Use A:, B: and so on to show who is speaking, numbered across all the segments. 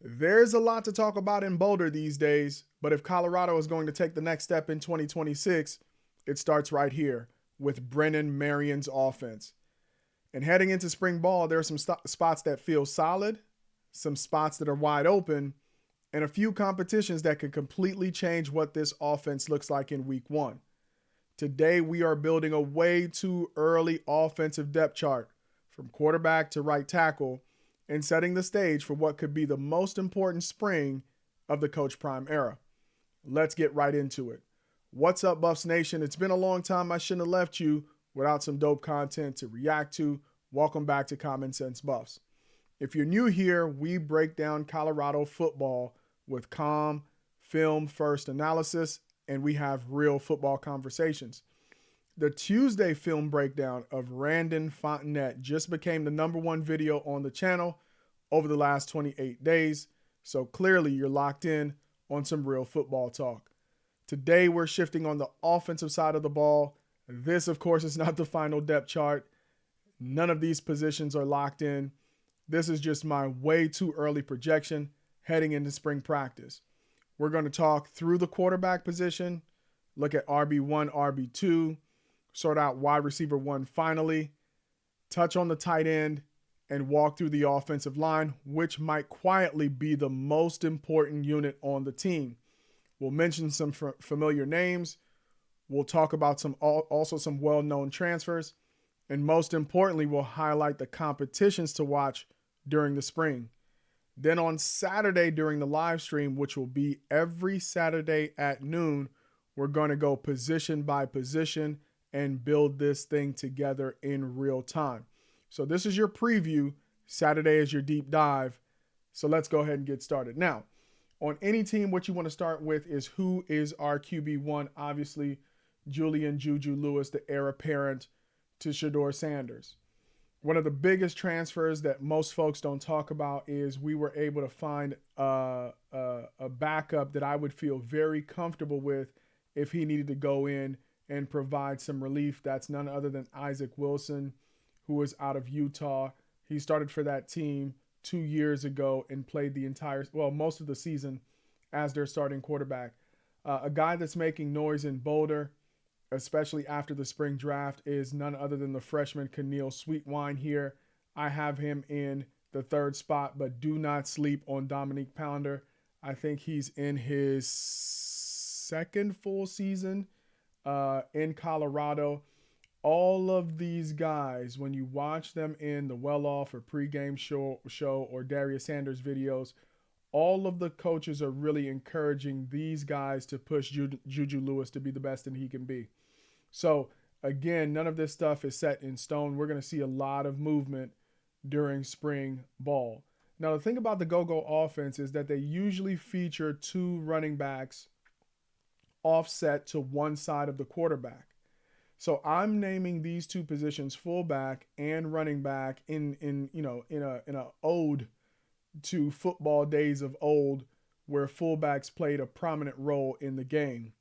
A: There's a lot to talk about in Boulder these days, but if Colorado is going to take the next step in 2026, it starts right here with Brennan Marion's offense. And heading into spring ball, there are some spots that feel solid, some spots that are wide open, and a few competitions that could completely change what this offense looks like in week one. Today, we are building a way too early offensive depth chart from quarterback to right tackle and setting the stage for what could be the most important spring of the Coach Prime era. Let's get right into it. What's up, Buffs Nation? It's been a long time. I shouldn't have left you without some dope content to react to. Welcome back to Common Sense Buffs. If you're new here, we break down Colorado football with calm, film-first analysis, and we have real football conversations. The Tuesday film breakdown of Randon Fontenette just became the #1 video on the channel over the last 28 days, so clearly you're locked in on some real football talk. Today we're shifting on the offensive side of the ball. This, of course, is not the final depth chart. None of these positions are locked in. This is just my way too early projection heading into spring practice. We're going to talk through the quarterback position, look at RB1, RB2, sort out wide receiver 1 finally, touch on the tight end, and walk through the offensive line, which might quietly be the most important unit on the team. We'll mention some familiar names. We'll talk about also some well-known transfers. And most importantly, we'll highlight the competitions to watch during the spring. Then on Saturday during the live stream, which will be every Saturday at noon, we're going to go position by position and build this thing together in real time. So this is your preview. Saturday is your deep dive. So let's go ahead and get started. Now, on any team, what you want to start with is who is our QB1. Obviously, Julian Juju Lewis, the heir apparent to Shedeur Sanders. One of the biggest transfers that most folks don't talk about is we were able to find a backup that I would feel very comfortable with if he needed to go in and provide some relief. That's none other than Isaac Wilson, who is out of Utah. He started for that team 2 years ago and played most of the season as their starting quarterback. A guy that's making noise in Boulder, especially after the spring draft, is none other than the freshman Keneal Sweetwine here. I have him in the 3rd spot, but do not sleep on Dominique Pounder. I think he's in his 2nd full season in Colorado. All of these guys, when you watch them in the Well-Off or pregame show or Darius Sanders videos, all of the coaches are really encouraging these guys to push Juju Lewis to be the best that he can be. So, again, none of this stuff is set in stone. We're going to see a lot of movement during spring ball. Now, the thing about the go-go offense is that they usually feature 2 running backs offset to one side of the quarterback. So I'm naming these 2 positions, fullback and running back, in a ode to football days of old, where fullbacks played a prominent role in the game.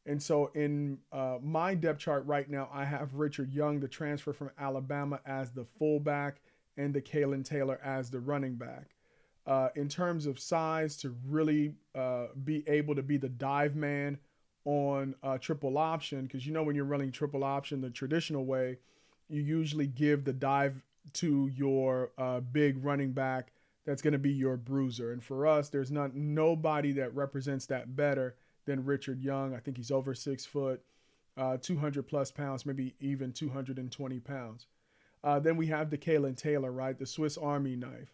A: And so in my depth chart right now, I have Richard Young, the transfer from Alabama, as the fullback, and the Kalen Taylor as the running back. In terms of size, to really be able to be the dive man on triple option, because when you're running triple option the traditional way, you usually give the dive to your big running back that's going to be your bruiser. And for us, there's nobody that represents that better than Richard Young. I think he's over 6 foot, 200 plus pounds, maybe even 220 pounds. Then we have the Kalen Taylor, right? The Swiss Army knife.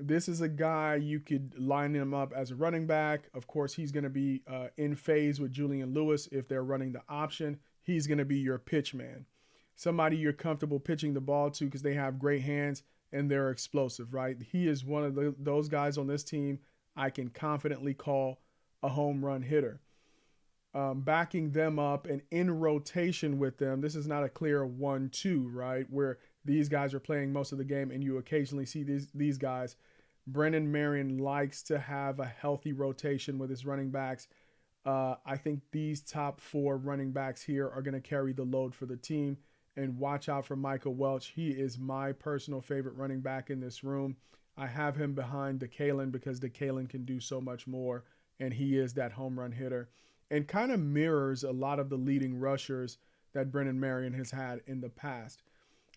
A: This is a guy you could line him up as a running back. Of course, he's going to be in phase with Julian Lewis if they're running the option. He's going to be your pitch man. Somebody you're comfortable pitching the ball to because they have great hands and they're explosive, right? He is one of those guys on this team I can confidently call a home run hitter. Backing them up and in rotation with them, this is not a clear 1-2, right? Where these guys are playing most of the game and you occasionally see these guys. Brennan Marion likes to have a healthy rotation with his running backs. I think these top 4 running backs here are going to carry the load for the team. And watch out for Michael Welch. He is my personal favorite running back in this room. I have him behind DeKalen because DeKalen can do so much more, and he is that home run hitter and kind of mirrors a lot of the leading rushers that Brennan Marion has had in the past.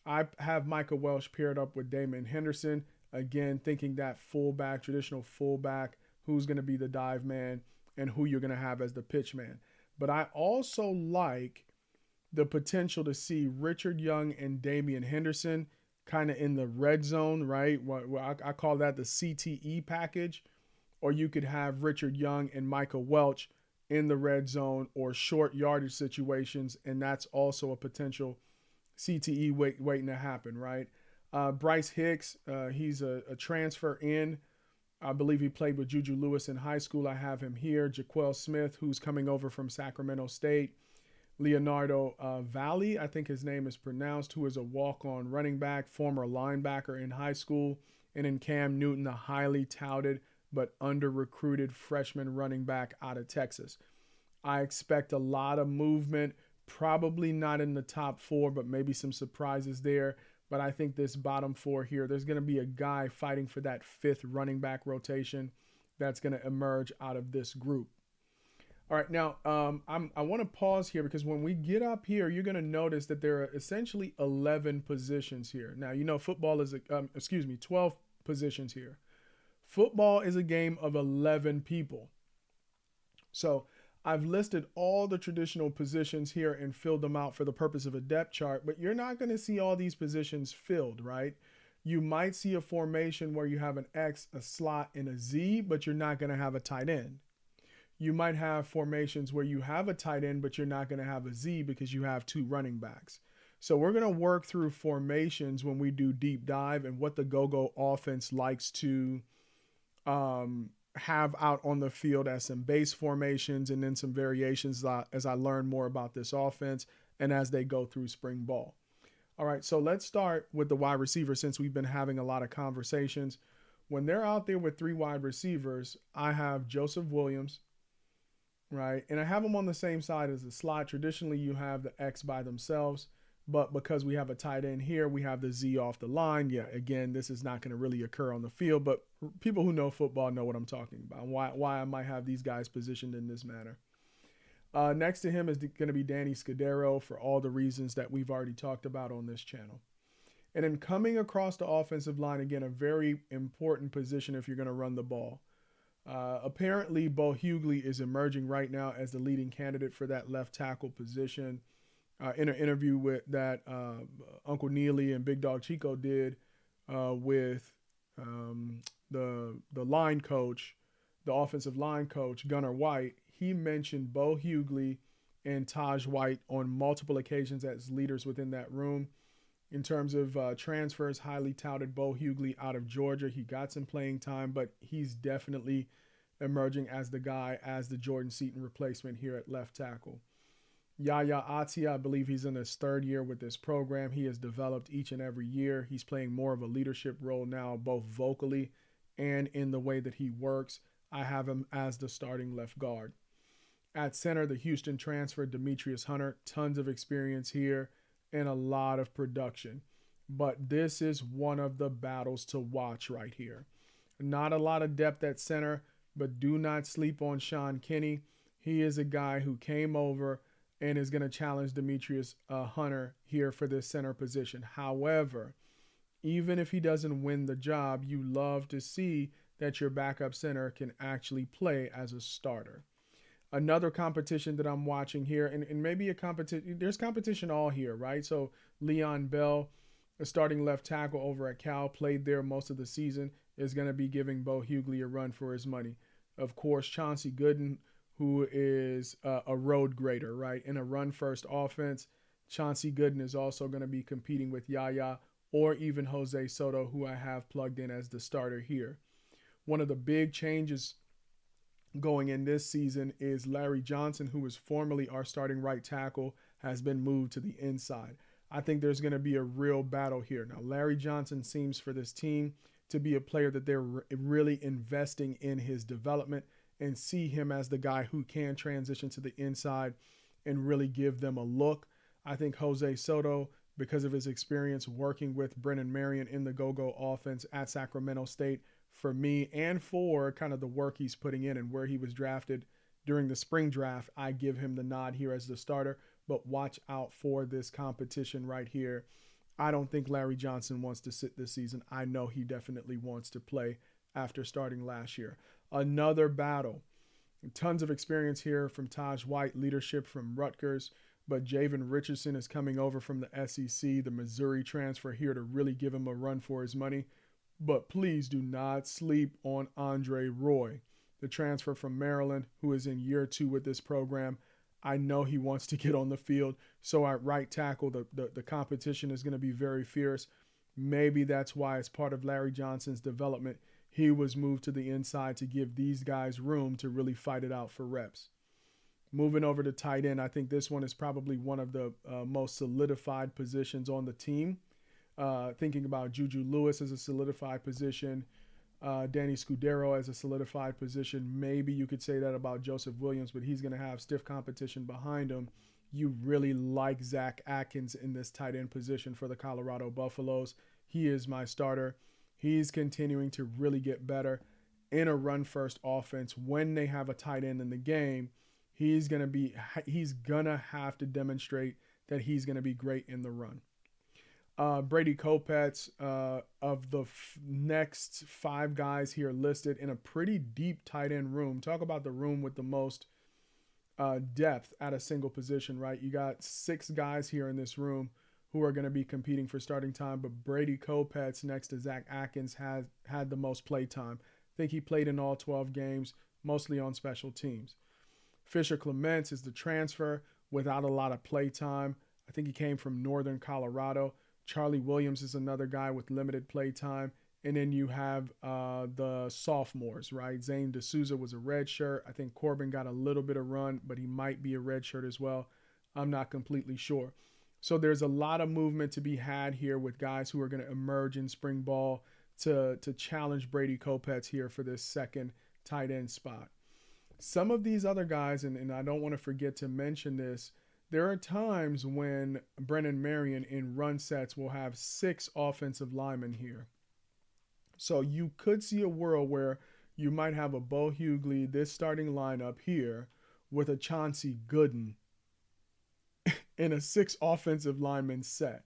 A: I have Micah Welsh paired up with Damon Henderson, again, thinking that fullback, traditional fullback, who's going to be the dive man and who you're going to have as the pitch man. But I also like the potential to see Richard Young and Damian Henderson kind of in the red zone, right? I call that the CTE package. Or you could have Richard Young and Micah Welch in the red zone or short yardage situations, and that's also a potential CTE waiting to happen, right? Bryce Hicks, he's a transfer in. I believe he played with Juju Lewis in high school. I have him here. Jaquel Smith, who's coming over from Sacramento State. Leonardo Valley, I think his name is pronounced, who is a walk-on running back, former linebacker in high school. And then Cam Newton, the highly touted but under-recruited freshman running back out of Texas. I expect a lot of movement, probably not in the top 4, but maybe some surprises there. But I think this bottom 4 here, there's going to be a guy fighting for that 5th running back rotation that's going to emerge out of this group. All right, now I want to pause here because when we get up here, you're going to notice that there are essentially 11 positions here. Now, football is, 12 positions here. Football is a game of 11 people. So I've listed all the traditional positions here and filled them out for the purpose of a depth chart, but you're not going to see all these positions filled, right? You might see a formation where you have an X, a slot, and a Z, but you're not going to have a tight end. You might have formations where you have a tight end, but you're not going to have a Z because you have 2 running backs. So we're going to work through formations when we do deep dive and what the go-go offense likes to have out on the field as some base formations and then some variations as I learn more about this offense and as they go through spring ball. All right, so let's start with the wide receiver since we've been having a lot of conversations. When they're out there with 3 wide receivers, I have Joseph Williams, right? And I have them on the same side as the slot. Traditionally, you have the X by themselves, but because we have a tight end here, we have the Z off the line. Yeah, again, this is not going to really occur on the field, but people who know football know what I'm talking about and why I might have these guys positioned in this manner. Next to him is going to be Danny Scudero for all the reasons that we've already talked about on this channel. And then coming across the offensive line, again, a very important position if you're going to run the ball. Apparently, Bo Hughley is emerging right now as the leading candidate for that left tackle position. In an interview with that Uncle Neely and Big Dog Chico did with the line coach, the offensive line coach, Gunnar White, he mentioned Bo Hughley and Taj White on multiple occasions as leaders within that room. In terms of transfers, highly touted Bo Hughley out of Georgia. He got some playing time, but he's definitely emerging as the guy, as the Jordan Seaton replacement here at left tackle. Yaya Atia, I believe he's in his 3rd year with this program. He has developed each and every year. He's playing more of a leadership role now, both vocally and in the way that he works. I have him as the starting left guard. At center, the Houston transfer, Demetrius Hunter, tons of experience here and a lot of production. But this is one of the battles to watch right here. Not a lot of depth at center, but do not sleep on Sean Kinney. He is a guy who came over and is going to challenge Demetrius Hunter here for this center position. However, even if he doesn't win the job, you love to see that your backup center can actually play as a starter. Another competition that I'm watching here, and maybe a competition, there's competition all here, right? So Leon Bell, a starting left tackle over at Cal, played there most of the season, is going to be giving Bo Hughley a run for his money. Of course, Chauncey Gooden, who is a road grader, right? In a run-first offense, Chauncey Gooden is also going to be competing with Yaya or even Jose Soto, who I have plugged in as the starter here. One of the big changes going in this season is Larry Johnson, who was formerly our starting right tackle, has been moved to the inside. I think there's going to be a real battle here. Now, Larry Johnson seems for this team to be a player that they're really investing in his development and see him as the guy who can transition to the inside and really give them a look. I think Jose Soto because of his experience working with Brennan Marion in the go-go offense at Sacramento State. For me and for kind of the work he's putting in and where he was drafted during the spring draft, I give him the nod here as the starter. But watch out for this competition right here. I don't think Larry Johnson wants to sit this season. I know he definitely wants to play after starting last year. Another battle. Tons of experience here from Taj White, leadership from Rutgers, but Javen Richardson is coming over from the SEC, the Missouri transfer, here to really give him a run for his money. But please do not sleep on Andre Roy, the transfer from Maryland, who is in year 2 with this program. I know he wants to get on the field. So at right tackle, the competition is going to be very fierce. Maybe that's why, as part of Larry Johnson's development, he was moved to the inside to give these guys room to really fight it out for reps. Moving over to tight end, I think this one is probably one of the most solidified positions on the team. Thinking about Juju Lewis as a solidified position, Danny Scudero as a solidified position. Maybe you could say that about Joseph Williams, but he's going to have stiff competition behind him. You really like Zach Atkins in this tight end position for the Colorado Buffaloes. He is my starter. He's continuing to really get better in a run-first offense. When they have a tight end in the game, he's going to have to demonstrate that he's going to be great in the run. Brady Kopets, of the next 5 guys here listed in a pretty deep tight end room. Talk about the room with the most depth at a single position, right? You got 6 guys here in this room who are going to be competing for starting time, but Brady Kopets next to Zach Atkins has had the most play time. I think he played in all 12 games, mostly on special teams. Fisher Clements is the transfer without a lot of play time. I think he came from Northern Colorado. Charlie Williams is another guy with limited play time. And then you have the sophomores, right? Zane D'Souza was a red shirt. I think Corbin got a little bit of run, but he might be a red shirt as well. I'm not completely sure. So there's a lot of movement to be had here with guys who are going to emerge in spring ball to challenge Brady Kopets here for this second tight end spot. Some of these other guys, and I don't want to forget to mention this, there are times when Brennan Marion in run sets will have 6 offensive linemen here. So you could see a world where you might have a Bo Hughley, this starting lineup here, with a Chauncey Gooden in a 6 offensive lineman set,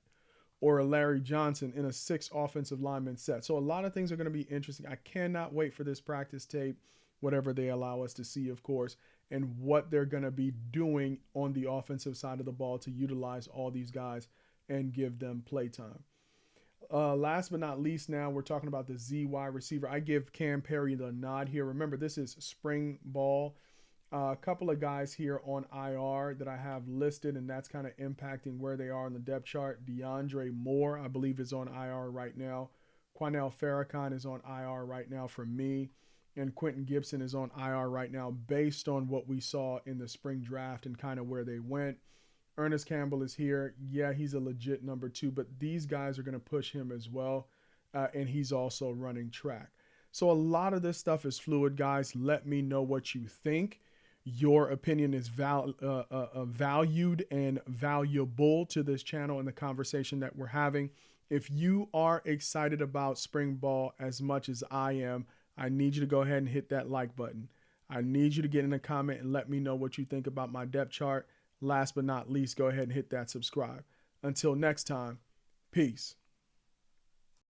A: or a Larry Johnson in a 6 offensive lineman set. So a lot of things are going to be interesting. I cannot wait for this practice tape, whatever they allow us to see, of course, and what they're going to be doing on the offensive side of the ball to utilize all these guys and give them play time. Last but not least, now we're talking about the Z wide receiver. I give Cam Perry the nod here. Remember, this is spring ball. A couple of guys here on IR that I have listed, and that's kind of impacting where they are on the depth chart. DeAndre Moore, I believe, is on IR right now. Quanell Farrakhan is on IR right now for me. And Quentin Gibson is on IR right now based on what we saw in the spring draft and kind of where they went. Ernest Campbell is here. Yeah, he's a legit number 2, but these guys are going to push him as well. And he's also running track. So a lot of this stuff is fluid, guys. Let me know what you think. Your opinion is valued and valuable to this channel and the conversation that we're having. If you are excited about spring ball as much as I am, I need you to go ahead and hit that like button. I need you to get in a comment and let me know what you think about my depth chart. Last but not least, go ahead and hit that subscribe. Until next time, peace.